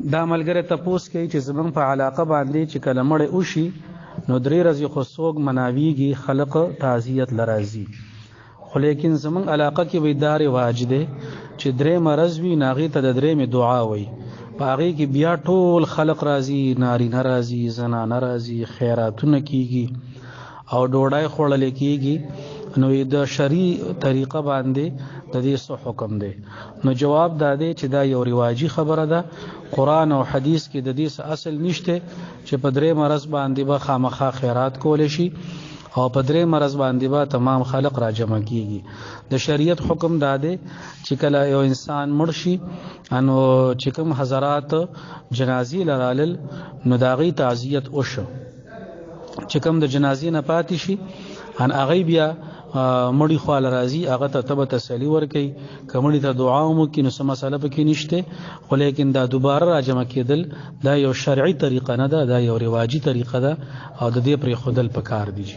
دا ملګری تپوس کوي چې زمونږ په علاقه باندې چې کله مړی وشي نو 3 ورځې خو څوک مناویږي خلق تعزیت لرازي، خو لیکن زمونږ علاقه کې وی دا رواج دی چې 3 ورځې وي ناغي ته د 3 دعا وي، په هغې کې بیا ټول خلق راځي، نارینه راځي، زنانه راځي، خیراتونه کیږي او ډوډۍ خوړل کیږي. نو د شرعي طریقه باندې د دې څه حکم دی؟ نو جواب دا دی چې دا یو رواجی خبره ده. قرآن او حدیث کې د دې څه اصل نشته چې په 3 ورځې باندې به خامخا خیرات کول شي او په 3 ورځې باندې به تمام خلق را جمع کیږي. د شریعت حکم دا دی چې کله یو انسان مړ شي انو چې کوم حضرات جنازې لرالل نو د هغې تعزیت وشو، چې کوم د جنازې نه پاتې شي ان هغې بیا مړی خواله راځي، هغه ته تبه تسلی ورکوي، که مړي ته دعا هم وکړي نو څه مسله پکې نشته، خو لیکن دا دوباره را جمع کېدل دا یو شرعي طریقه نه ده، دا یو رواجي طریقه ده او د دې پرېښودل پکار دي.